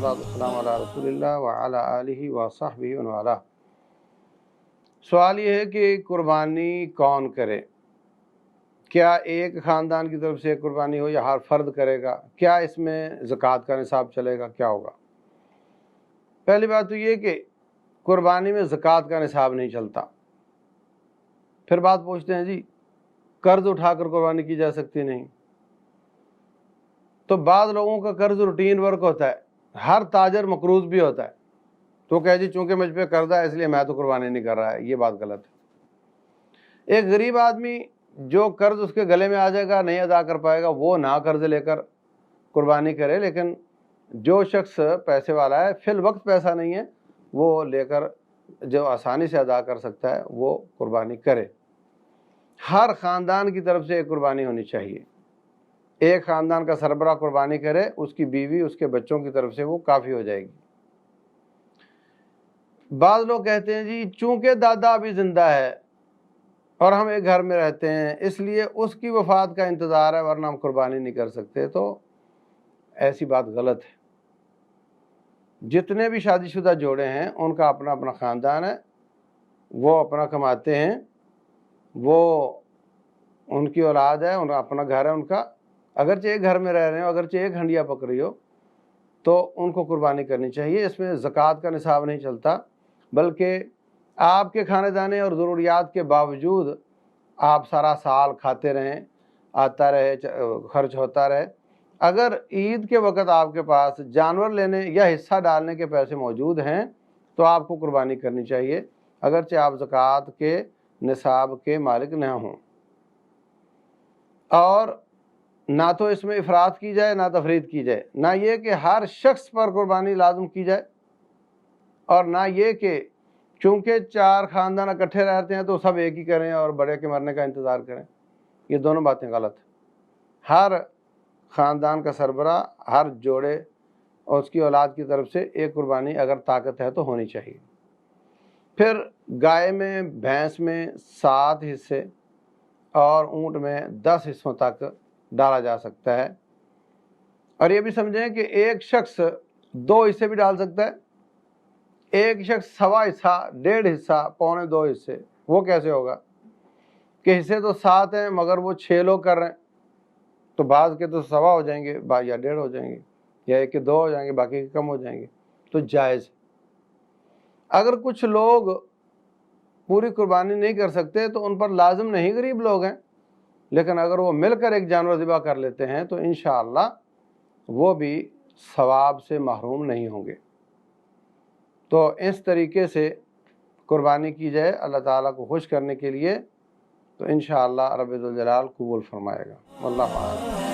والصلاۃ والسلام علی رسول اللہ وعلی آلہ وصحبہ ومن والہ۔ سوال یہ ہے کہ قربانی کون کرے؟ کیا ایک خاندان کی طرف سے قربانی ہو یا ہر فرد کرے گا؟ کیا اس میں زکوٰۃ کا نصاب چلے گا؟ کیا ہوگا؟ پہلی بات تو یہ کہ قربانی میں زکوٰۃ کا نصاب نہیں چلتا۔ پھر بات پوچھتے ہیں جی قرض اٹھا کر قربانی کی جا سکتی نہیں؟ تو بعض لوگوں کا قرض روٹین ورک ہوتا ہے، ہر تاجر مقروض بھی ہوتا ہے، تو کہے جی چونکہ مجھ پہ قرضہ ہے اس لیے میں تو قربانی نہیں کر رہا ہے۔ یہ بات غلط ہے۔ ایک غریب آدمی جو قرض اس کے گلے میں آ جائے گا، نہیں ادا کر پائے گا، وہ نہ قرض لے کر قربانی کرے، لیکن جو شخص پیسے والا ہے، فی الوقت پیسہ نہیں ہے، وہ لے کر جو آسانی سے ادا کر سکتا ہے وہ قربانی کرے۔ ہر خاندان کی طرف سے ایک قربانی ہونی چاہیے۔ ایک خاندان کا سربراہ قربانی کرے، اس کی بیوی اس کے بچوں کی طرف سے وہ کافی ہو جائے گی۔ بعض لوگ کہتے ہیں جی چونکہ دادا ابھی زندہ ہے اور ہم ایک گھر میں رہتے ہیں اس لیے اس کی وفات کا انتظار ہے ورنہ ہم قربانی نہیں کر سکتے، تو ایسی بات غلط ہے۔ جتنے بھی شادی شدہ جوڑے ہیں ان کا اپنا اپنا خاندان ہے، وہ اپنا کماتے ہیں، وہ ان کی اولاد ہے، ان کا اپنا گھر ہے، ان کا اگرچہ ایک گھر میں رہ رہے ہو، اگرچہ ایک ہنڈیا پکڑی ہو، تو ان کو قربانی کرنی چاہیے۔ اس میں زکوٰۃ کا نصاب نہیں چلتا، بلکہ آپ کے کھانے دانے اور ضروریات کے باوجود آپ سارا سال کھاتے رہیں، آتا رہے، خرچ ہوتا رہے۔ اگر عید کے وقت آپ کے پاس جانور لینے یا حصہ ڈالنے کے پیسے موجود ہیں تو آپ کو قربانی کرنی چاہیے، اگرچہ آپ زکوٰۃ کے نصاب کے مالک نہ ہوں۔ اور نہ تو اس میں افراط کی جائے نہ تفریط کی جائے، نہ یہ کہ ہر شخص پر قربانی لازم کی جائے، اور نہ یہ کہ چونکہ چار خاندان اکٹھے رہتے ہیں تو سب ایک ہی کریں اور بڑے کے مرنے کا انتظار کریں۔ یہ دونوں باتیں غلط ہیں۔ ہر خاندان کا سربراہ ہر جوڑے اور اس کی اولاد کی طرف سے ایک قربانی اگر طاقت ہے تو ہونی چاہیے۔ پھر گائے میں، بھینس میں 7 حصے اور اونٹ میں 10 حصوں تک ڈالا جا سکتا ہے۔ اور یہ بھی سمجھیں کہ ایک شخص 2 حصے بھی ڈال سکتا ہے، ایک شخص 1.25 حصہ، 1.5 حصہ، 2.25 حصے۔ وہ کیسے ہوگا کہ حصے تو 7 ہیں مگر وہ 6 لوگ کر رہے ہیں، تو بعض کے تو 1.25 ہو جائیں گے یا 1.5 ہو جائیں گے، یا ایک کے 2 ہو جائیں گے، باقی کے کم ہو جائیں گے، تو جائز۔ اگر کچھ لوگ پوری قربانی نہیں کر سکتے تو ان پر لازم نہیں، غریب لوگ ہیں، لیکن اگر وہ مل کر ایک جانور ذبح کر لیتے ہیں تو انشاءاللہ وہ بھی ثواب سے محروم نہیں ہوں گے۔ تو اس طریقے سے قربانی کی جائے اللہ تعالیٰ کو خوش کرنے کے لیے، تو انشاءاللہ رب ذوالجلال قبول فرمائے گا۔ واللہ اعلم۔